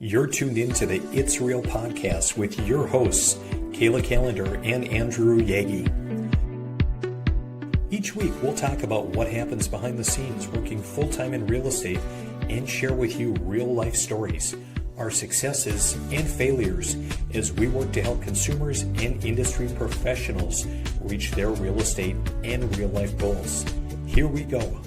You're tuned into the It's Real podcast with your hosts, Kayla and Andrew Yagi. Each week, we'll talk about what happens behind the scenes working full-time in real estate and share with you real-life stories, our successes and failures as we work to help consumers and industry professionals reach their real estate and real-life goals. Here we go.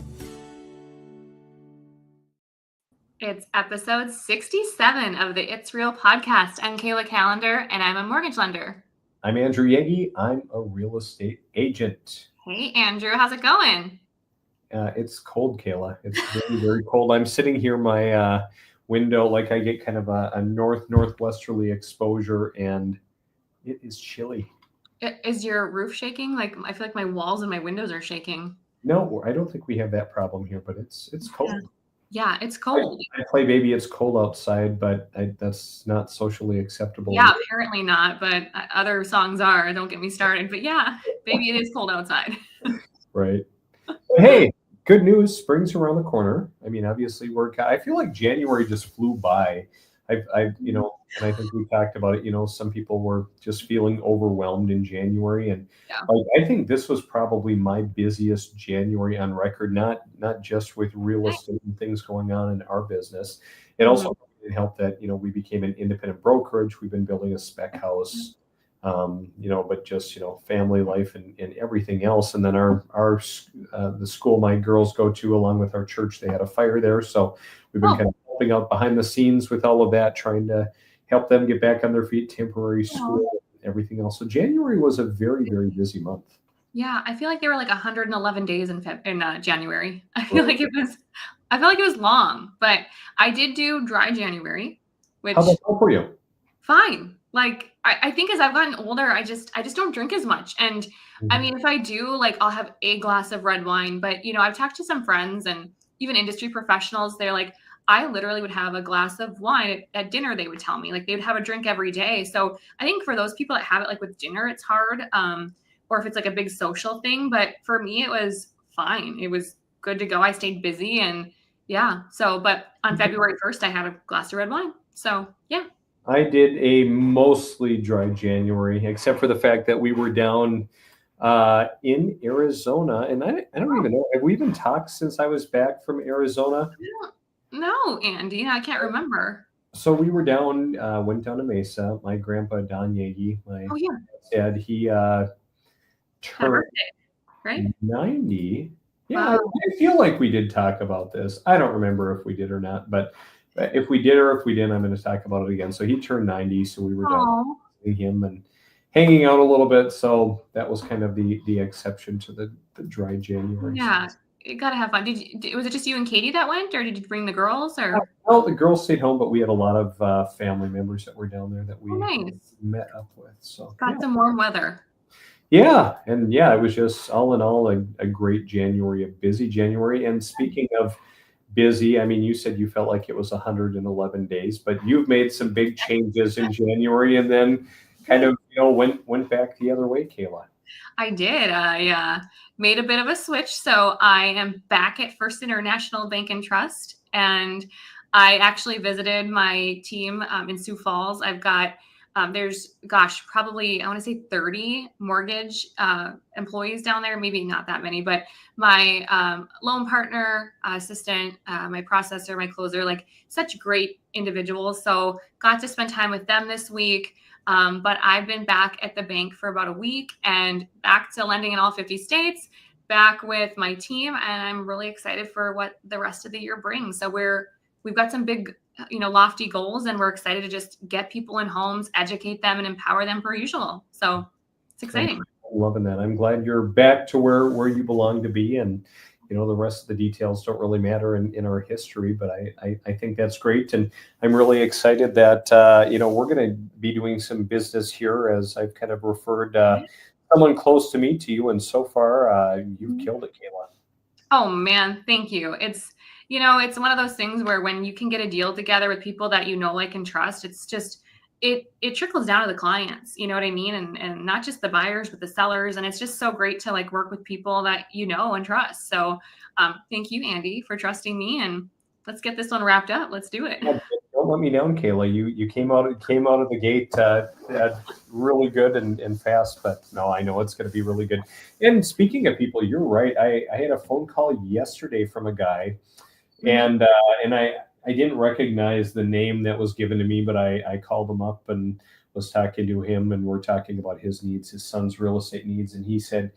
It's episode 67 of the It's Real podcast. I'm Kayla Calendar, and I'm a mortgage lender. I'm Andrew Yagi. I'm a real estate agent. Hey, Andrew. How's it going? It's cold, Kayla. It's very, very cold. I'm sitting here, my window, like I get kind of a northwesterly exposure, and it is chilly. Is your roof shaking? Like, I feel like my walls and my windows are shaking. No, I don't think we have that problem here, but it's cold. Yeah, it's cold. I play Baby It's Cold Outside, but that's not socially acceptable. Yeah, apparently not, but other songs are. Don't get me started. But yeah, Baby, it is cold outside. Right. Hey, good news. Spring's around the corner. I mean, obviously, I feel like January just flew by. And I think we talked about it, some people were just feeling overwhelmed in January. And I think this was probably my busiest January on record, not just with real estate and things going on in our business. It also helped that, we became an independent brokerage. We've been building a spec house, but just, family life and everything else. And then the school my girls go to, along with our church, they had a fire there. So we've been kind of helping out behind the scenes with all of that, trying to help them get back on their feet, temporary school, everything else. So January was a very, very busy month. Yeah, I feel like there were like 111 days in January. I feel like it was long, but I did do dry January, which how about that for you? Fine. Like I think as I've gotten older, I just don't drink as much. And I mean, if I do, like I'll have a glass of red wine, but I've talked to some friends and even industry professionals. They're like, I literally would have a glass of wine at dinner. They would tell me like they would have a drink every day. So I think for those people that have it like with dinner, it's hard. Or if it's like a big social thing. But for me, it was fine. It was good to go. I stayed busy and but on February 1st, I had a glass of red wine. So yeah. I did a mostly dry January, except for the fact that we were down in Arizona. And I don't even know, have we even talked since I was back from Arizona? No, Andy, I can't remember. So we were went down to Mesa. My grandpa, Don Yagi, my dad, he turned right? 90. Yeah, Wow. I feel like we did talk about this. I don't remember if we did or not, but if we did or if we didn't, I'm going to talk about it again. So he turned 90, so we were down seeing him and hanging out a little bit. So that was kind of the exception to the dry January. Yeah. You gotta have fun. Was it just you and Katie that went, or did you bring the girls? Or well, the girls stayed home, but we had a lot of family members that were down there that we met up with. So got some warm weather. Yeah, and it was just all in all a great January, a busy January. And speaking of busy, I mean, you said you felt like it was 111 days, but you've made some big changes in January, and then kind of went back the other way, Kayla. I did. I made a bit of a switch. So I am back at First International Bank and Trust. And I actually visited my team in Sioux Falls. I've got, there's, probably, I want to say 30 mortgage employees down there. Maybe not that many, but my loan partner, assistant, my processor, my closer, like such great individuals. So got to spend time with them this week. But I've been back at the bank for about a week and back to lending in all 50 states, back with my team. And I'm really excited for what the rest of the year brings. So we've got some big, lofty goals, and we're excited to just get people in homes, educate them, and empower them per usual. So it's exciting. I'm loving that. I'm glad you're back to where you belong to be. And, the rest of the details don't really matter in our history, but I think that's great. And I'm really excited that, we're going to be doing some business here, as I've kind of referred someone close to me to you. And so far, you've killed it, Kayla. Oh, man. Thank you. It's, it's one of those things where when you can get a deal together with people that like and trust, it's just, it trickles down to the clients, you know what I mean? And not just the buyers, but the sellers. And it's just so great to like work with people that and trust. So thank you, Andy, for trusting me, and let's get this one wrapped up. Let's do it. No don't let me down, Kayla. You came out of the gate really good and fast. But no, I know it's going to be really good. And speaking of people, you're right. I had a phone call yesterday from a guy, and I didn't recognize the name that was given to me, but I called him up and was talking to him, and we're talking about his needs, his son's real estate needs, and he said,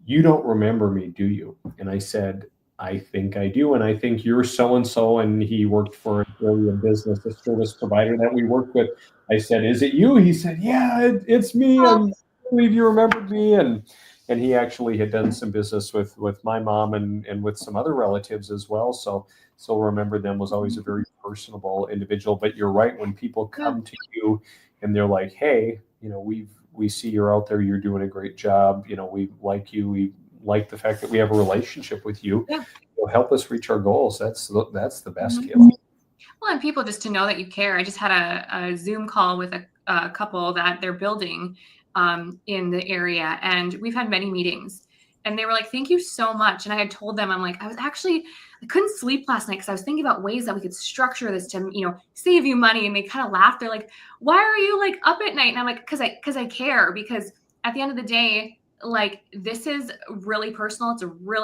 "You don't remember me, do you?" And I said, "I think I do. And I think you're so and so." And he worked for an area business, a service provider that we worked with. I said, "Is it you?" He said, "Yeah, it's me. I believe you remembered me." And he actually had done some business with my mom and with some other relatives as well. So remember them was always a very personable individual. But you're right, when people come to you and they're like, "Hey, we see you're out there, you're doing a great job. We like you. We like the fact that we have a relationship with you. Yeah. You'll help us reach our goals." That's the best, Mhm. Kayla. Well, and people just to know that you care. I just had a Zoom call with a couple that they're building in the area, and we've had many meetings. And they were like, "Thank you so much." And I had told them, I'm like, I couldn't sleep last night because I was thinking about ways that we could structure this to, save you money. And they kind of laughed. They're like, "Why are you like up at night?" And I'm like, because I care. Because at the end of the day, like this is really personal.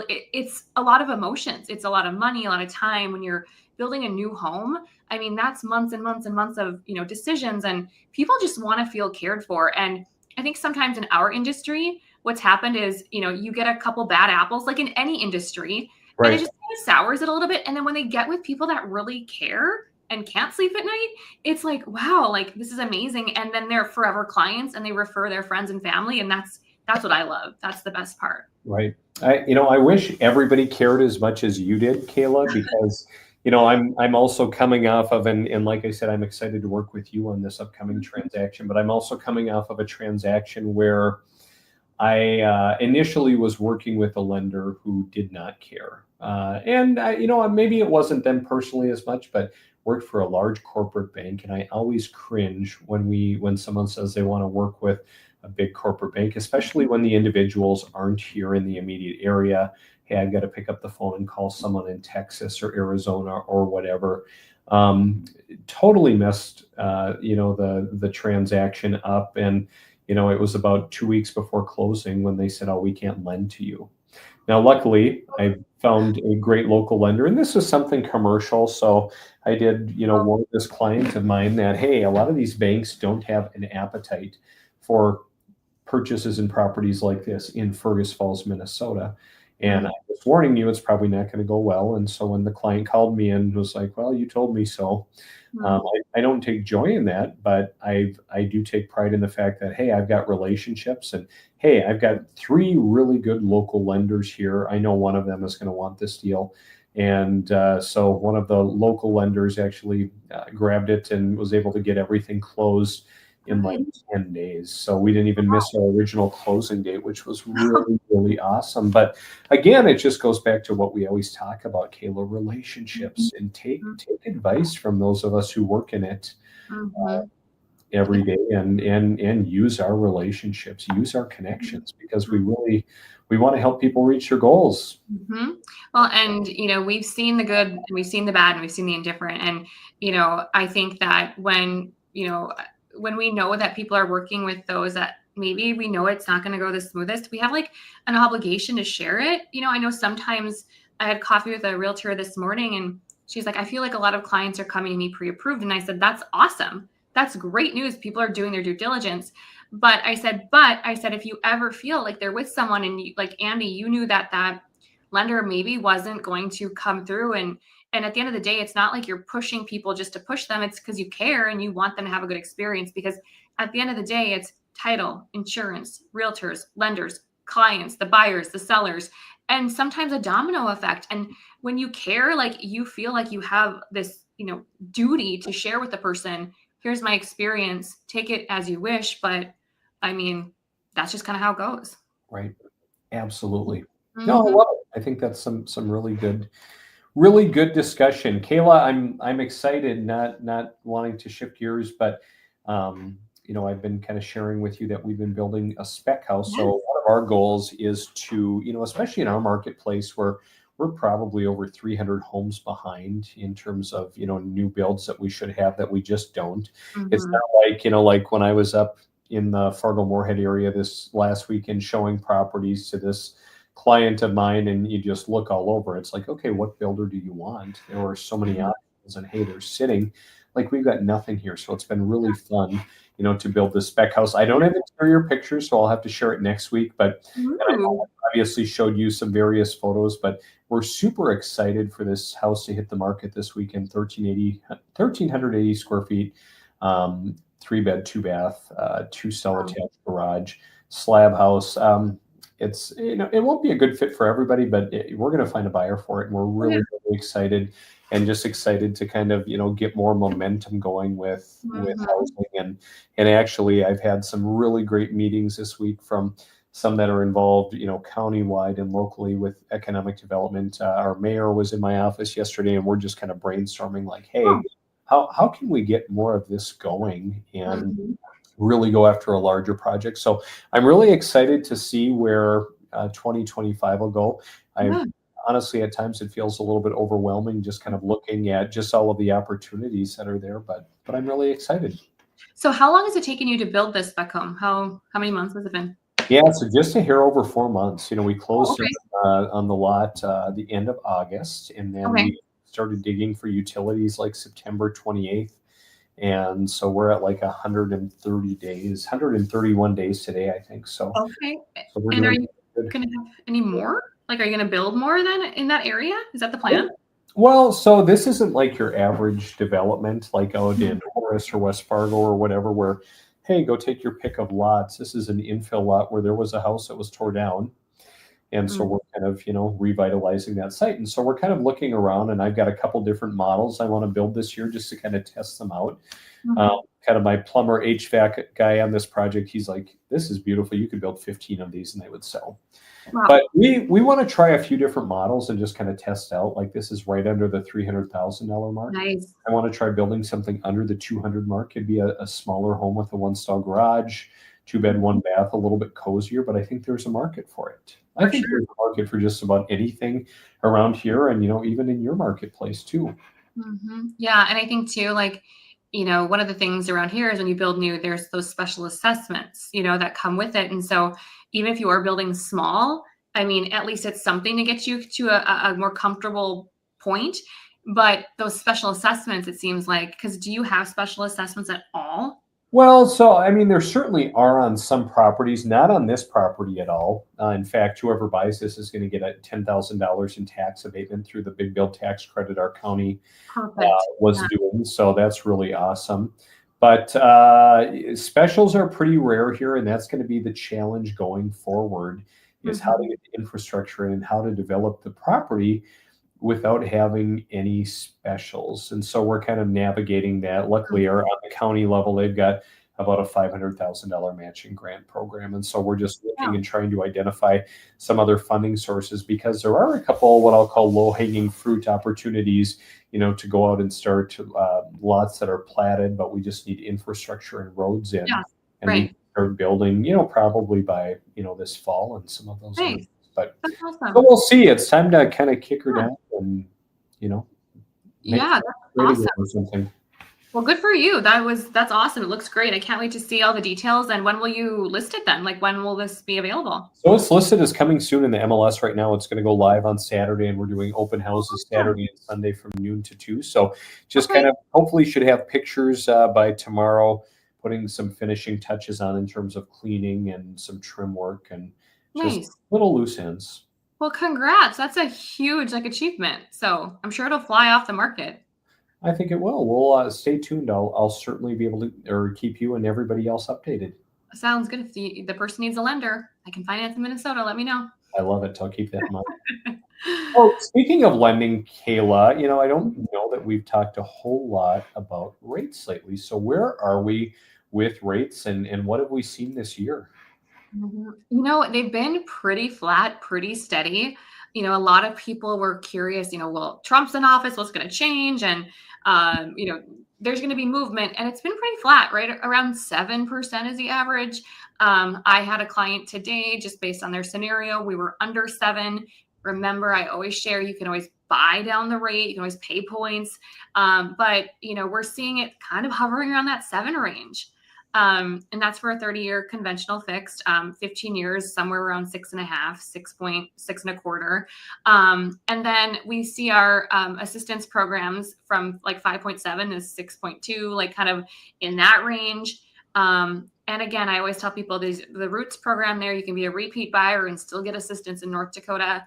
It's a lot of emotions. It's a lot of money, a lot of time when you're building a new home. I mean, that's months and months and months of, decisions, and people just want to feel cared for. And I think sometimes in our industry, what's happened is, you get a couple bad apples, like in any industry, and it Right. just kind of sours it a little bit. And then when they get with people that really care and can't sleep at night, it's like, wow, like this is amazing. And then they're forever clients and they refer their friends and family. And that's what I love. That's the best part. Right. I wish everybody cared as much as you did, Kayla, because I'm also coming off of and like I said, I'm excited to work with you on this upcoming transaction, but I'm also coming off of a transaction where I initially was working with a lender who did not care. And maybe it wasn't them personally as much, but worked for a large corporate bank. And I always cringe when someone says they want to work with a big corporate bank, especially when the individuals aren't here in the immediate area. Hey, I've got to pick up the phone and call someone in Texas or Arizona or whatever. Totally messed, the transaction up. And it was about 2 weeks before closing when they said, "Oh, we can't lend to you." Now, luckily, I found a great local lender, and this was something commercial. So I did, warn this client of mine that, hey, a lot of these banks don't have an appetite for purchases in properties like this in Fergus Falls, Minnesota. And I was warning you, it's probably not going to go well. And so when the client called me and was like, "Well, you told me so," I don't take joy in that, but I do take pride in the fact that, hey, I've got relationships, and hey, I've got 3 really good local lenders here. I know one of them is going to want this deal. And so one of the local lenders actually grabbed it and was able to get everything closed in like 10 days. So we didn't even miss our original closing date, which was really, really awesome. But again, it just goes back to what we always talk about, Kayla, relationships, and take advice from those of us who work in it every day, and use our relationships, use our connections, because we want to help people reach their goals. Well, and we've seen the good, and we've seen the bad, and we've seen the indifferent. And I think that when we know that people are working with those that maybe we know it's not going to go the smoothest, we have like an obligation to share it. I know sometimes I had coffee with a realtor this morning, and she's like, "I feel like a lot of clients are coming to me pre-approved." And I said, "That's awesome. That's great news. People are doing their due diligence." But I said, if you ever feel like they're with someone and like Andy, you knew that lender maybe wasn't going to come through, and at the end of the day, it's not like you're pushing people just to push them. It's because you care and you want them to have a good experience. Because at the end of the day, it's title, insurance, realtors, lenders, clients, the buyers, the sellers, and sometimes a domino effect. And when you care, like you feel like you have this, duty to share with the person, "Here's my experience. Take it as you wish." But I mean, that's just kind of how it goes. Right. Absolutely. No, I love it. I think that's some really good discussion. Kayla, I'm excited, not wanting to shift gears, but I've been kind of sharing with you that we've been building a spec house. So one of our goals is to, especially in our marketplace where we're probably over 300 homes behind in terms of, new builds that we should have that we just don't. It's Mhm. not like, like when I was up in the Fargo-Moorhead area this last weekend showing properties to this client of mine, and you just look all over. It's like, okay, what builder do you want? There were so many Mhm. options, and hey, they're sitting. Like we've got nothing here. So it's been really fun, to build this spec house. I don't have interior pictures, so I'll have to share it next week. But and I Ooh. obviously showed you some various photos, but we're super excited for this house to hit the market this weekend. 1,380 square feet, 3 bed, 2 bath, 2 cell Wow. attached garage, slab house. It's, it won't be a good fit for everybody, but we're going to find a buyer for it, and we're Oh, yeah. really excited, and just excited to kind of, get more momentum going with Mhm. housing. And actually, I've had some really great meetings this week from some that are involved, countywide and locally with economic development. Our mayor was in my office yesterday, and we're just kind of brainstorming, like, hey, Oh. how can we get more of this going and Mhm. really go after a larger project? So I'm really excited to see where 2025 will go. I Yeah. honestly, at times, it feels a little bit overwhelming just kind of looking at just all of the opportunities that are there, but I'm really excited. So how long has it taken you to build this spec home? How many months has it been? Yeah, so just a hair over 4 months. We Oh, closed okay. on the lot the end of August, and then Okay. we started digging for utilities like September 28th. And so we're at like 130 days, 131 days today, I think. Okay. So we're And are doing you good. gonna have any more? Like, are you gonna build more then in that area? Is that the plan? Well, so this isn't like your average development like out Mhm. in Horace or West Fargo or whatever, where, hey, go take your pick of lots. This is an infill lot where there was a house that was tore down. And so Mm. we're kind of, revitalizing that site. And so we're kind of looking around, and I've got a couple different models I want to build this year just to kind of test them out. Mhm. Kind of my plumber HVAC guy on this project, he's like, this is beautiful. You could build 15 of these and they would sell. But Wow. we want to try a few different models and just kind of test out. Like this is right under the $300,000 mark. Nice. I want to try building something under the 200 mark. It'd be a smaller home with a 1 stall garage, 2 bed, 1 bath, a little bit cozier, but I think there's a market for it. I For think sure. there's a market for just about anything around here, and even in your marketplace too. Yeah, and I think too, like, one of the things around here is when you build new, there's those special assessments, that come with it. And so even if you are building small, I mean, at least it's something to get you to a more comfortable point. But those special assessments, it seems like, because do you have special assessments at all? Well, so I mean, there certainly are on some properties, not on this property at all. In fact, whoever buys this is going to get a $10,000 in tax abatement through the big bill tax credit our county Perfect. was Yeah. doing. So that's really awesome. But specials are pretty rare here, and that's going to be the challenge going forward is how to Mhm. get the infrastructure in and how to develop the property without having any specials. And so we're kind of navigating that. Luckily, Mhm. on the county level, they've got about a $500,000 matching grant program. And so we're just looking Yeah. and trying to identify some other funding sources because there are a couple what I'll call low hanging fruit opportunities, to go out and start lots that are platted, but we just need infrastructure and roads in. Yeah. And we Right. can start building, probably by, this fall in some of those areas. Nice. But That's so awesome. we'll see. It's time to kind of kick her Yeah. down and, you know, make Yeah, that's great again awesome. or something. Well, good for you. That's awesome. It looks great. I can't wait to see all the details. And when will you list it then? Like, when will this be available? So it's listed as coming soon in the MLS right now. It's going to go live on Saturday, and we're doing open houses Awesome. Saturday and Sunday from noon to 2. So just kind Okay. of hopefully should have pictures by tomorrow, putting some finishing touches on in terms of cleaning and some trim work and just Nice. little loose ends. Well, congrats. That's a huge achievement. So I'm sure it'll fly off the market. I think it will. We'll stay tuned. I'll certainly be able to or keep you and everybody else updated. Sounds good. If the person needs a lender, I can finance in Minnesota. Let me know. I love it. I'll keep that in mind. Oh, speaking of lending, Kayla, I don't know that we've talked a whole lot about rates lately. So where are we with rates and what have we seen this year? They've been pretty flat, pretty steady. A lot of people were curious, well, Trump's in office, what's going to change? And, there's going to be movement. And it's been pretty flat, right? Around 7% is the average. I had a client today, just based on their scenario, we were under 7. remember, I always share, you can always buy down the rate, you can always pay points. But, we're seeing it kind of hovering around that 7 range. And that's for a 30-year conventional fixed, 15 years, somewhere around 6.5, 6.125. And then we see our assistance programs from like 5.7 to 6.2, like kind of in that range. And again, I always tell people the Roots program there, you can be a repeat buyer and still get assistance in North Dakota,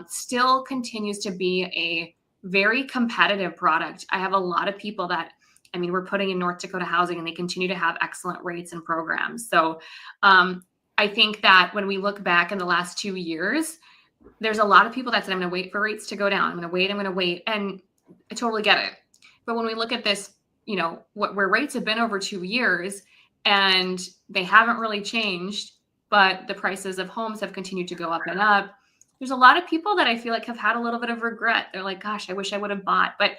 still continues to be a very competitive product. I have a lot of people that, we're putting in North Dakota housing and they continue to have excellent rates and programs. So I think that when we look back in the last 2 years, there's a lot of people that said, I'm going to wait for rates to go down. I'm going to wait. And I totally get it. But when we look at this, where rates have been over 2 years and they haven't really changed, but the prices of homes have continued to go up and up, there's a lot of people that I feel like have had a little bit of regret. They're like, gosh, I wish I would have bought. But,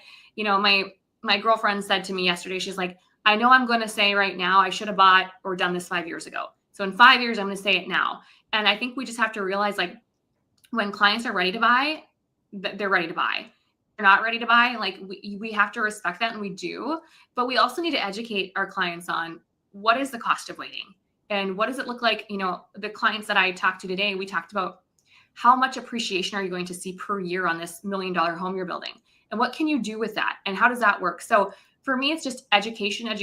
my girlfriend said to me yesterday, she's like, I know I'm going to say right now, I should have bought or done this 5 years ago. So in 5 years, I'm going to say it now. And I think we just have to realize, like, when clients are ready to buy, they're ready to buy. They're not ready to buy. Like, we have to respect that, and we do. But we also need to educate our clients on what is the cost of waiting and what does it look like. The clients that I talked to today, we talked about how much appreciation are you going to see per year on this $1 million home you're building? And what can you do with that? And how does that work? So for me, it's just education. And,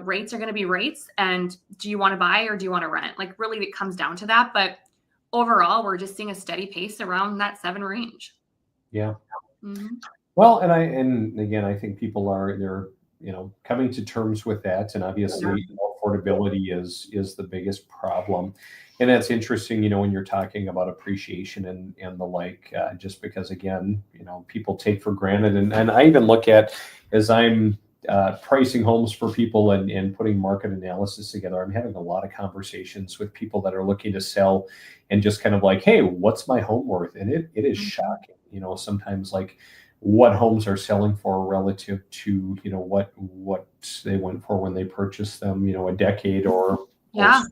rates are going to be rates. And do you want to buy or do you want to rent? Like, really, it comes down to that. But overall, we're just seeing a steady pace around that 7 range. Yeah. Mm-hmm. Well, and again, I think people they're coming to terms with that, and obviously affordability is the biggest problem. And that's interesting, when you're talking about appreciation and the like, just because, again, people take for granted. And I even look at, as I'm pricing homes for people and putting market analysis together, I'm having a lot of conversations with people that are looking to sell and just kind of like, hey, what's my home worth? And it is shocking, sometimes, like, what homes are selling for relative to, what they went for when they purchased them, a decade or so ago.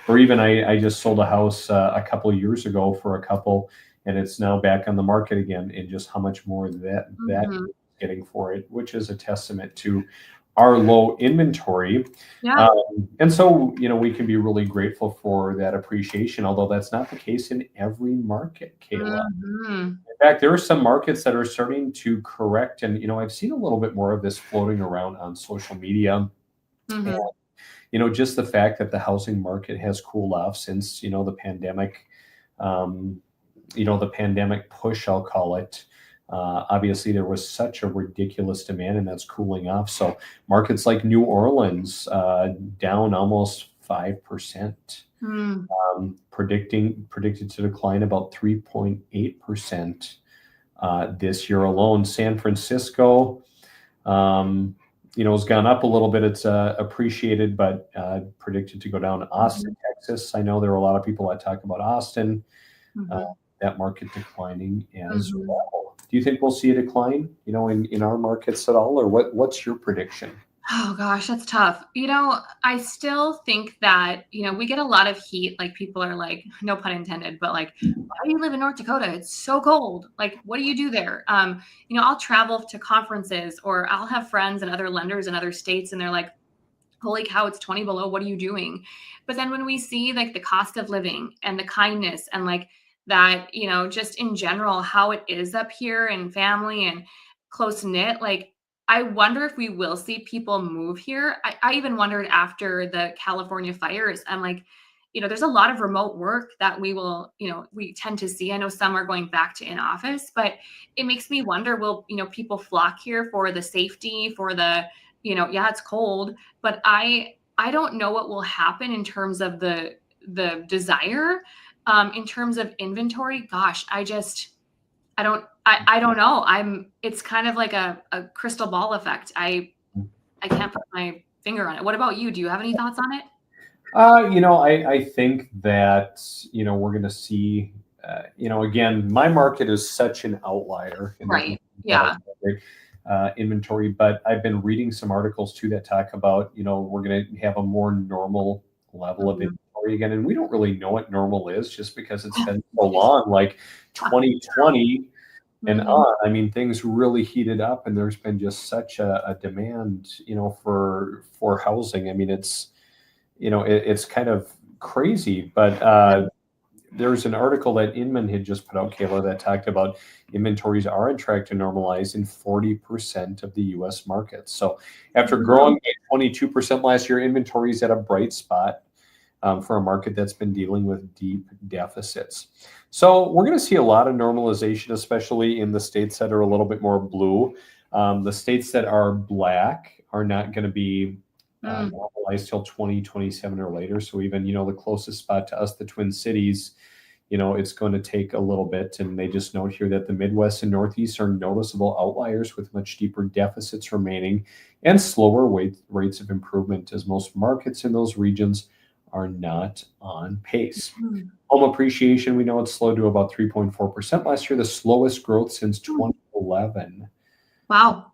Or even I just sold a house a couple of years ago for a couple, and it's now back on the market again, and just how much more that is getting for it, which is a testament to our low inventory. And so, we can be really grateful for that appreciation, although that's not the case in every market, Kayla. In fact, there are some markets that are starting to correct. And, I've seen a little bit more of this floating around on social media. And, just the fact that the housing market has cooled off since, the pandemic, the pandemic push, I'll call it. Obviously, there was such a ridiculous demand, and that's cooling off. So markets like New Orleans down almost 5%, predicted to decline about 3.8% this year alone. San Francisco, has gone up a little bit. It's appreciated, but predicted to go down. Austin, Texas, I know there are a lot of people that talk about Austin, that market declining as well. Do you think we'll see a decline, in our markets at all, or what's your prediction? Oh gosh, that's tough. I still think that, we get a lot of heat. Like, people are like, no pun intended, but like, why do you live in North Dakota? It's so cold. Like, what do you do there? I'll travel to conferences, or I'll have friends and other lenders in other states, and they're like, holy cow, it's 20 below. What are you doing? But then when we see, like, the cost of living and the kindness and, like, that, just in general, how it is up here and family and close knit, like, I wonder if we will see people move here. I even wondered after the California fires, I'm like, there's a lot of remote work that we tend to see. I know some are going back to in office, but it makes me wonder, will, people flock here for the safety, for the, it's cold, but I don't know what will happen in terms of the desire. In terms of inventory, gosh, I don't know. It's kind of like a crystal ball effect. I can't put my finger on it. What about you? Do you have any thoughts on it? I think that, we're going to see, again, my market is such an outlier. Right. Yeah. Inventory, but I've been reading some articles too that talk about, we're going to have a more normal level of inventory inventory again. And we don't really know what normal is just because it's been so long, like 2020 and on. I mean, things really heated up, and there's been just such a demand, for housing. I mean, it's, it's kind of crazy, but there's an article that Inman had just put out, Kayla, that talked about inventories are on track to normalize in 40% of the U.S. market. So after growing by 22% last year, inventory is at a bright spot for a market that's been dealing with deep deficits. So we're going to see a lot of normalization, especially in the states that are a little bit more blue. The states that are black are not going to be normalized till 2027 or later. So even, the closest spot to us, the Twin Cities, it's going to take a little bit. And they just note here that the Midwest and Northeast are noticeable outliers with much deeper deficits remaining and slower rates of improvement, as most markets in those regions are not on pace. Home appreciation, we know it's slowed to about 3.4% last year, the slowest growth since 2011. Wow.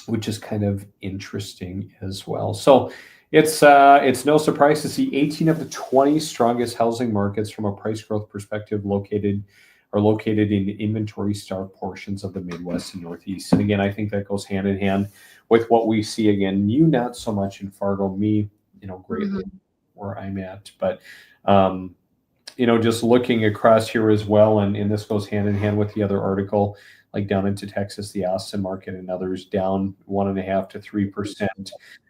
Which is kind of interesting as well. So it's no surprise to see 18 of the 20 strongest housing markets from a price growth perspective located in inventory-starved portions of the Midwest and Northeast. And again, I think that goes hand in hand with what we see again. You not so much in Fargo, me, greatly where I'm at, but just looking across here as well, and this goes hand in hand with the other article. Like down into Texas, the Austin market and others down 1.5% to 3%.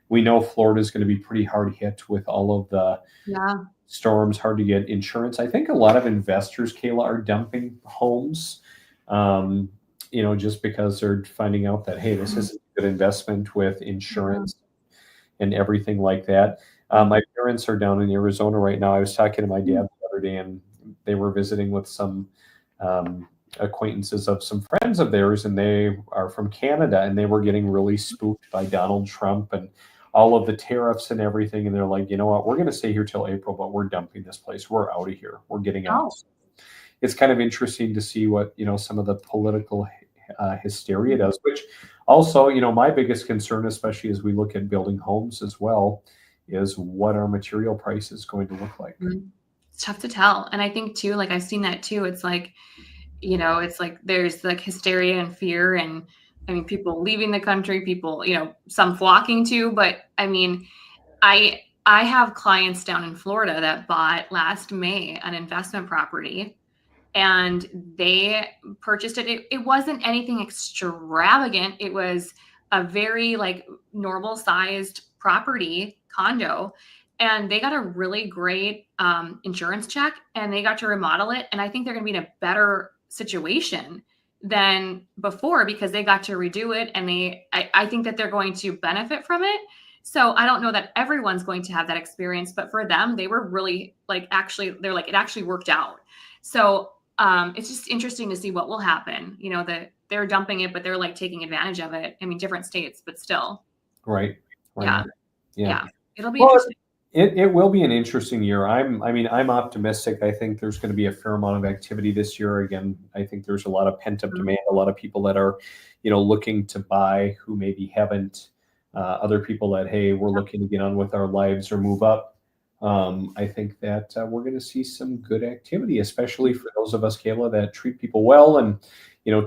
We know Florida is going to be pretty hard hit with all of the storms, hard to get insurance. I think a lot of investors, Kayla, are dumping homes, just because they're finding out that, hey, this is a good investment with insurance and everything like that. My parents are down in Arizona right now. I was talking to my dad the other day, and they were visiting with some acquaintances of some friends of theirs, and they are from Canada, and they were getting really spooked by Donald Trump and all of the tariffs and everything. And they're like, you know what, we're going to stay here till April, but we're dumping this place. We're out of here. We're getting out. It's kind of interesting to see what, some of the political hysteria does, which also, my biggest concern, especially as we look at building homes as well, is what our material price is going to look like. It's tough to tell. And I think too, like I've seen that too. It's like, it's like there's like hysteria and fear, and I mean, people leaving the country, people, some flocking to, but I mean, I have clients down in Florida that bought last May an investment property, and they purchased it. It wasn't anything extravagant. It was a very like normal sized property condo, and they got a really great insurance check, and they got to remodel it. And I think they're going to be in a better situation than before because they got to redo it, and I think that they're going to benefit from it. So I don't know that everyone's going to have that experience, but for them, they were really like, they're like, it actually worked out. So it's just interesting to see what will happen. That they're dumping it, but they're like taking advantage of it. I mean, different states, but still. Right. Yeah. It'll be interesting. It will be an interesting year. I'm optimistic. I think there's going to be a fair amount of activity this year. Again, I think there's a lot of pent-up demand, a lot of people that are, looking to buy who maybe haven't, other people that, hey, we're looking to get on with our lives or move up. I think that we're going to see some good activity, especially for those of us, Kayla, that treat people well and,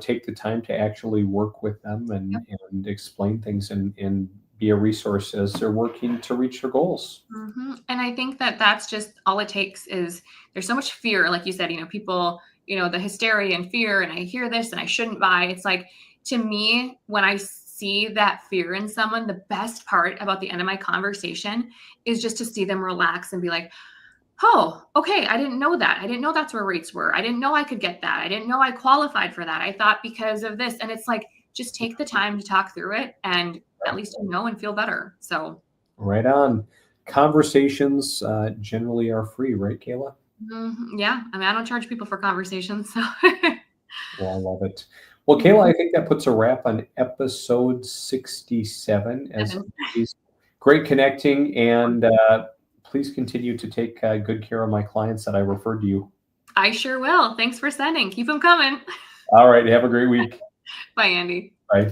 take the time to actually work with them and explain things and be a resource as they're working to reach their goals. And I think that that's just all it takes is there's so much fear. Like you said, people, the hysteria and fear, and I hear this and I shouldn't buy. It's like, to me, when I see that fear in someone, the best part about the end of my conversation is just to see them relax and be like, oh, okay, I didn't know that. I didn't know that's where rates were. I didn't know I could get that. I didn't know I qualified for that. I thought because of this. And it's like, just take the time to talk through it, and at least and feel better. So right on. Conversations generally are free, right, Kayla? Yeah. I mean, I don't charge people for conversations. So Well, I love it. Well, Kayla, I think that puts a wrap on episode 67. As always, great connecting, and please continue to take good care of my clients that I referred to you. I sure will. Thanks for sending. Keep them coming. All right. Have a great week. Bye, Andy. Bye.